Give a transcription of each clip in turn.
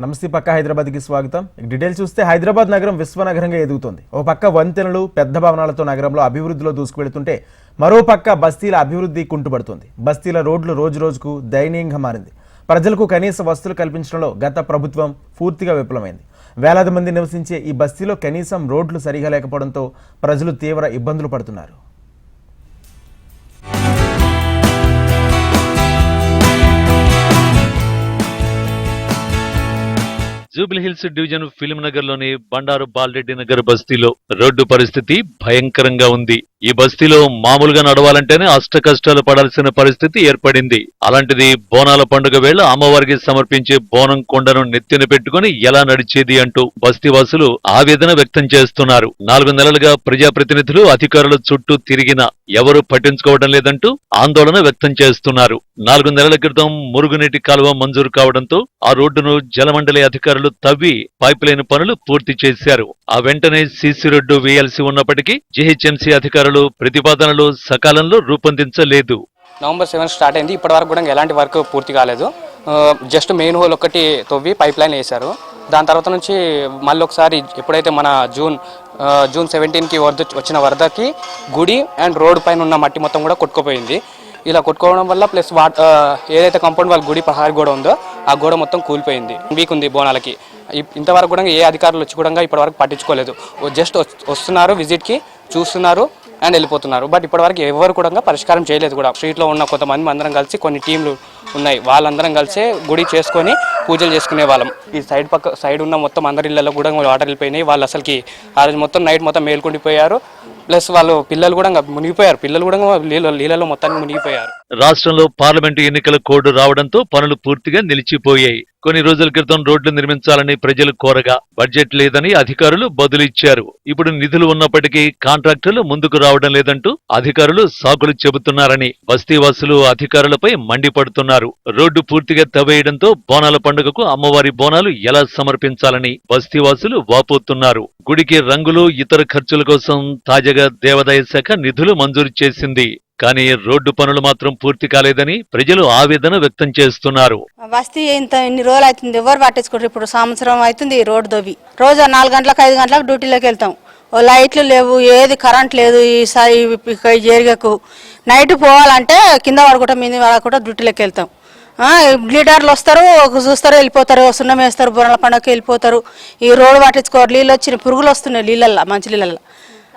నమస్తే పక్క హైదరాబాద్కి స్వాగతం. డీటెయిల్స్ చూస్తే హైదరాబాద్ నగరం విశ్వనగరంగా ఎదుగుతోంది. ఓ పక్క వంతెనలు పెద్ద భవనాలతో నగరంలో అభివృద్ధిలో దూసుకువెళ్తుంటే మరో పక్క బస్తీల అభివృద్ధి కుంటుపడుతుంది. బస్తీల రోడ్లు రోజు రోజుకు దయనీయంగా మారింది. ప్రజలకు కనీస వసతులు కల్పించడంలో గత ప్రభుత్వం పూర్తిగా విఫలమైంది. వేలాది మంది నివసించే ఈ బస్తీలో కనీసం రోడ్లు సరిగా లేకపోవడంతో ప్రజలు తీవ్ర ఇబ్బందులు పడుతున్నారు. జూబ్లీహిల్స్ డివిజన్ ఫిలిం నగర్ లోని బండారు బాలరెడ్డి నగర్ బస్తీలో రోడ్డు పరిస్థితి భయంకరంగా ఉంది. ఈ బస్తీలో మామూలుగా నడవాలంటేనే అష్టకష్టాలు పడాల్సిన పరిస్థితి ఏర్పడింది. అలాంటిది బోనాల పండుగ వేళ అమ్మవారికి సమర్పించే బోనం కొండను నెత్తిన పెట్టుకుని ఎలా నడిచేది అంటూ బస్తీవాసులు ఆవేదన వ్యక్తం చేస్తున్నారు. 4 నెలలుగా ప్రజాప్రతినిధులు అధికారుల చుట్టూ తిరిగినా ఎవరూ పట్టించుకోవడం లేదంటూ ఆందోళన వ్యక్తం చేస్తున్నారు. 4 నెలల క్రితం మురుగునీటి కాలువ మంజూరు కావడంతో ఆ రోడ్డును జలమండలి అధికారులు తవ్వి పైప్ లైన్ పనులు పూర్తి చేశారు. ఆ వెంటనే సీసీ రోడ్డు వేయాల్సి ఉన్నప్పటికీ జీహెచ్ఎంసీ అధికారులు ప్రతిపాదనలు సకాలంలో రూపొందించలేదు. నవంబర్ 7 స్టార్ట్ అయింది. ఇప్పటి వరకు కూడా ఎలాంటి వర్క్ పూర్తి కాలేదు. జస్ట్ మెయిన్ హోల్ ఒకటి తవ్వి పైప్ లైన్ వేశారు. దాని తర్వాత నుంచి మళ్ళీ ఒకసారి ఎప్పుడైతే మన జూన్ 17కి వచ్చిన వరదకి గుడి అండ్ రోడ్ పైన ఉన్న మట్టి మొత్తం కూడా కొట్టుకుపోయింది. ఇలా కొట్టుకోవడం వల్ల ప్లస్ ఏదైతే కాంపౌండ్ వాళ్ళ గుడి ప్రహారీ గోడ ఉందో ఆ గోడ మొత్తం కూలిపోయింది. వీక్ ఉంది బోనాలకి. ఇంతవరకు కూడా ఏ అధికారులు వచ్చి కూడా ఇప్పటివరకు పట్టించుకోలేదు. జస్ట్ వస్తున్నారు, విజిట్కి చూస్తున్నారు అండ్ వెళ్ళిపోతున్నారు. బట్ ఇప్పటివరకు ఎవరు కూడా పరిష్కారం చేయలేదు. కూడా స్ట్రీట్లో ఉన్న కొంతమంది అందరం కలిసి కొన్ని టీంలు ఉన్నాయి, వాళ్ళందరం కలిసి గుడి చేసుకొని పూజలు చేసుకునే వాళ్ళం. ఈ సైడ్ ఉన్న మొత్తం అందరి ఇళ్లలో కూడా వాటర్ వెళ్ళిపోయినాయి. వాళ్ళు అసలుకి ఆ రోజు మొత్తం నైట్ మొత్తం మేల్కొండిపోయారు. ప్లస్ వాళ్ళు పిల్లలు కూడా మునిగిపోయారు. పిల్లలు కూడా నీళ్ళలో మొత్తానికి మునిగిపోయారు. రాష్ట్రంలో పార్లమెంటు ఎన్నికల కోడ్ రావడంతో పనులు పూర్తిగా నిలిచిపోయాయి. కొన్ని రోజుల క్రితం రోడ్లు నిర్మించాలని ప్రజలు కోరగా బడ్జెట్ లేదని అధికారులు బదులిచ్చారు. ఇప్పుడు నిధులు ఉన్నప్పటికీ కాంట్రాక్టర్లు ముందుకు రావడం లేదంటూ అధికారులు సాకులు చెబుతున్నారని బస్తీవాసులు అధికారులపై మండిపడుతున్నారు. రోడ్డు పూర్తిగా తవ్వేయడంతో బోనాల పండుగకు అమ్మవారి బోనాలు ఎలా సమర్పించాలని బస్తీవాసులు వాపోతున్నారు. గుడికి రంగులు ఇతర ఖర్చుల కోసం తాజాగా దేవాదాయ శాఖ నిధులు మంజూరు చేసింది. కానీ రోడ్డు పనులు మాత్రం పూర్తి కాలేదని ప్రజలు ఆవేదన వ్యక్తం చేస్తున్నారు. బస్తీ ఇన్ని రోజులు అవుతుంది, ఎవరు పట్టించుకుంటారు? ఇప్పుడు సంవత్సరం అవుతుంది ఈ రోడ్డు దొవ్వి. రోజు 4 గంటలకు 5 గంటలకు డ్యూటీలోకి వెళ్తాం. లైట్లు లేవు, ఏది కరెంట్ లేదు. ఈసారి ఏరియాకు నైట్ పోవాలంటే కింద పడకుండా మీద పడకుండా డ్యూటీలోకి వెళ్తాం. లీడర్లు వస్తారు, చూస్తారు, వెళ్ళిపోతారు. సున్నం వేస్తారు, బోనాల పండుగకి వెళ్ళిపోతారు. ఈ రోడ్డు పట్టించుకోరు. నీళ్ళు వచ్చినాయి, పురుగులు వస్తున్నాయి నీళ్ళల్లో, మంచి నీళ్ళల్లో.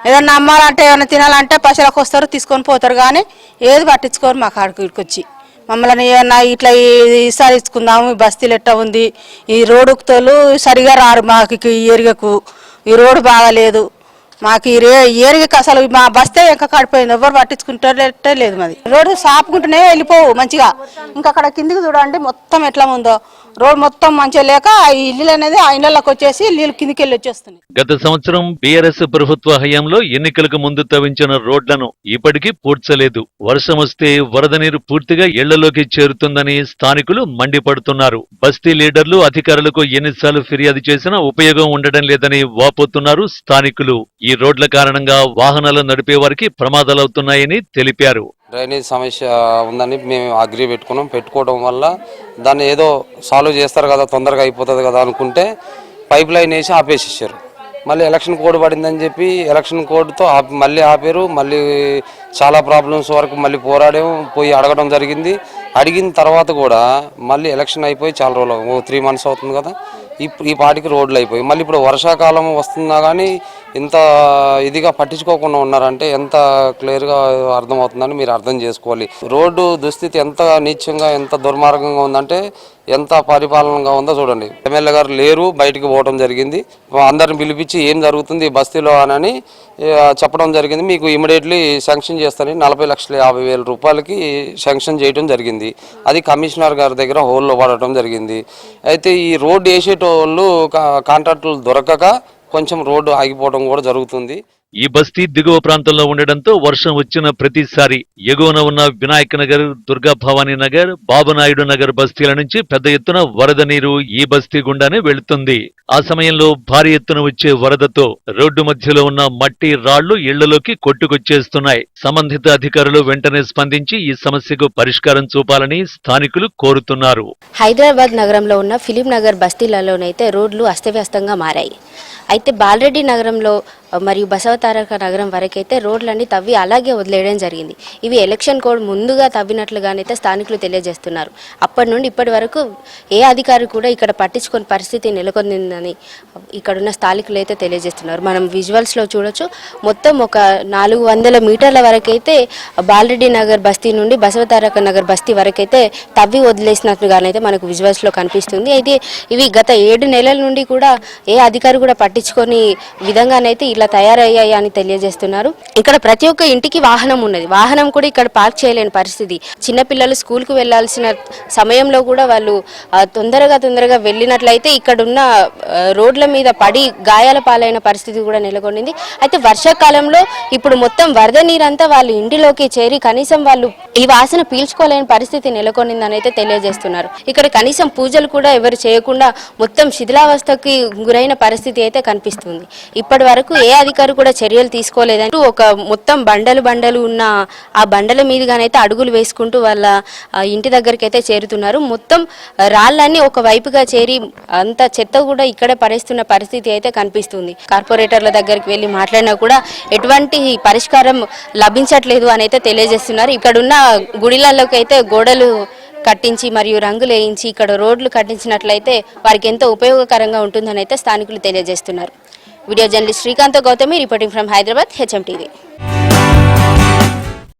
ఏదన్నా అమ్మాలంటే ఏమైనా తినాలంటే పశువులకు వస్తారు, తీసుకొని పోతారు. కానీ ఏది పట్టించుకోరు. మా కాడికి వచ్చి మమ్మల్ని ఏమన్నా ఇట్లా ఈసారి ఇచ్చుకుందాము, ఈ బస్తీలు ఎట్టా ఉంది, ఈ రోడ్డుకు తోలు సరిగా రారు. మాకు ఈ ఏరియాకు ఈ రోడ్డు బాగాలేదు. మాకు ఈ ఏరియాకి అసలు మా బస్తే ఇంకా కాడిపోయింది, ఎవరు పట్టించుకుంటే లేదు. మాది రోడ్డు సాపుకుంటూనే వెళ్ళిపోవు మంచిగా. ఇంకా అక్కడ కిందికి చూడండి మొత్తం ఎట్లా ఉందో. రోడ్ మొత్తం మంచిగా లేక ఈ ఇల్లు అనేది ఆ ఇళ్లలోకి వచ్చేసి నీళ్ళు కిందికి వెళ్ళి వచ్చేస్తున్నాయి. గత సంవత్సరం బీఆర్ఎస్ ప్రభుత్వ హయాంలో ఎన్నికలకు ముందు తవ్వించిన రోడ్లను ఇప్పటికీ పూడ్చలేదు. వర్షం వస్తే వరద నీరు పూర్తిగా ఇళ్లలోకి చేరుతుందని స్థానికులు మండిపడుతున్నారు. బస్తీ లీడర్లు అధికారులకు ఎన్నిసార్లు ఫిర్యాదు చేసినా ఉపయోగం ఉండడం లేదని వాపోతున్నారు స్థానికులు. ఈ రోడ్ల కారణంగా వాహనాలు నడిపే వారికి ప్రమాదాలవుతున్నాయని తెలిపారు. డ్రైనేజ్ సమస్య ఉందని మేము అగ్రి పెట్టుకోవడం వల్ల దాన్ని ఏదో సాల్వ్ చేస్తారు కదా, తొందరగా అయిపోతుంది కదా అనుకుంటే పైప్ లైన్ వేసి ఆపేసేసారు. మళ్ళీ ఎలక్షన్ కోడ్ పడిందని చెప్పి ఎలక్షన్ కోడ్తో మళ్ళీ ఆపారు. మళ్ళీ చాలా ప్రాబ్లమ్స్ వరకు మళ్ళీ పోయి అడగడం జరిగింది. అడిగిన తర్వాత కూడా మళ్ళీ ఎలక్షన్ అయిపోయి చాలా రోజులు 3 months అవుతుంది కదా, ఈ పాటికి రోడ్లు అయిపోయి మళ్ళీ ఇప్పుడు వర్షాకాలం వస్తున్నా కానీ ఇంత ఇదిగా పట్టించుకోకుండా ఉన్నారంటే ఎంత క్లియర్గా అర్థమవుతుందని మీరు అర్థం చేసుకోవాలి. రోడ్డు దుస్థితి ఎంత నీచంగా ఎంత దుర్మార్గంగా ఉందంటే ఎంత పరిపాలనగా ఉందో చూడండి. ఎమ్మెల్యే గారు లేరు, బయటికి పోవడం జరిగింది. అందరిని పిలిపించి ఏం జరుగుతుంది బస్తీలో అని చెప్పడం జరిగింది. మీకు ఇమీడియట్లీ శాంక్షన్ చేస్తానని 40,50,000 రూపాయలకి శాంక్షన్ చేయడం జరిగింది. అది కమిషనర్ గారి దగ్గర హోల్లో పడటం జరిగింది. అయితే ఈ రోడ్డు వేసేటోళ్ళు కాంట్రాక్టులు దొరకక కొంచెం రోడ్డు ఆగిపోవడం కూడా జరుగుతుంది. ఈ బస్తీ దిగువ ప్రాంతంలో ఉండడంతో వర్షం వచ్చిన ప్రతిసారి ఎగువన ఉన్న వినాయక నగర్, దుర్గా భవానీ నగర్, బాబునాయుడు నగర్ బస్తీల నుంచి పెద్ద ఎత్తున వరద నీరు ఈ బస్తీ గుండానే వెళుతుంది. ఆ సమయంలో భారీ ఎత్తున వచ్చే వరదతో రోడ్డు మధ్యలో ఉన్న మట్టి రాళ్లు ఇళ్లలోకి కొట్టుకొచ్చేస్తున్నాయి. సంబంధిత అధికారులు వెంటనే స్పందించి ఈ సమస్యకు పరిష్కారం చూపాలని స్థానికులు కోరుతున్నారు. హైదరాబాద్ నగరంలో ఉన్న ఫిలిం నగర్ బస్తీలలోనైతే రోడ్లు అస్తవ్యస్తంగా మారాయి. అయితే బాలరెడ్డి నగరంలో మరియు బసవతారక నగరం వరకైతే రోడ్లన్నీ తవ్వి అలాగే వదిలేయడం జరిగింది. ఇవి ఎలక్షన్ కోడ్ ముందుగా తవ్వినట్లుగానైతే స్థానికులు తెలియజేస్తున్నారు. అప్పటి నుండి ఇప్పటి వరకు ఏ అధికారి కూడా ఇక్కడ పట్టించుకునే పరిస్థితి నెలకొందని ఇక్కడున్న స్థానికులు అయితే తెలియజేస్తున్నారు. మనం విజువల్స్లో చూడొచ్చు. మొత్తం ఒక 400 మీటర్ల వరకైతే బాలరెడ్డి నగర్ బస్తీ నుండి బసవతారక నగర్ బస్తీ వరకైతే తవ్వి వదిలేసినట్లుగానైతే మనకు విజువల్స్లో కనిపిస్తుంది. అయితే ఇవి గత 7 నెలల నుండి కూడా ఏ అధికారి కూడా పట్టించుకొని విధంగానైతే ఇలా తయారయ్యాయి అని తెలియజేస్తున్నారు. ఇక్కడ ప్రతి ఒక్క ఇంటికి వాహనం ఉన్నది. వాహనం కూడా ఇక్కడ పార్క్ చేయలేని పరిస్థితి. చిన్నపిల్లలు స్కూల్కు వెళ్లాల్సిన సమయంలో కూడా వాళ్ళు తొందరగా వెళ్ళినట్లయితే ఇక్కడున్న రోడ్ల మీద పడి గాయాల పాలైన పరిస్థితి కూడా నెలకొనింది. అయితే వర్షాకాలంలో ఇప్పుడు మొత్తం వరద నీరంతా వాళ్ళు ఇంటిలోకి చేరి కనీసం వాళ్ళు ఈ వాసన పీల్చుకోలేని పరిస్థితి నెలకొనిందని అయితే తెలియజేస్తున్నారు. ఇక్కడ కనీసం పూజలు కూడా ఎవరు చేయకుండా మొత్తం శిథిలావస్థకి గురైన పరిస్థితి అయితే కనిపిస్తుంది. ఇప్పటి వరకు ఏ అధికారి కూడా చర్యలు తీసుకోలేదంటూ ఒక మొత్తం బండలు ఉన్న ఆ బండల మీదుగానైతే అడుగులు వేసుకుంటూ వాళ్ళ ఇంటి దగ్గరికి అయితే చేరుతున్నారు. మొత్తం రాళ్ళన్నీ ఒక వైపుగా చేరి అంత చెత్త కూడా ఇక్కడే పడేస్తున్న పరిస్థితి అయితే కనిపిస్తుంది. కార్పొరేటర్ల దగ్గరికి వెళ్ళి మాట్లాడినా కూడా ఎటువంటి పరిష్కారం లభించట్లేదు అని అయితే తెలియజేస్తున్నారు. ఇక్కడున్న గుడిలలోకి అయితే గోడలు కట్టించి మరియు రంగులు వేయించి ఇక్కడ రోడ్లు కట్టించినట్లయితే వారికి ఎంతో ఉపయోగకరంగా ఉంటుందని అయితే స్థానికులు తెలియజేస్తున్నారు. Video journalist Srikanth Gautami reporting from Hyderabad, HM TV.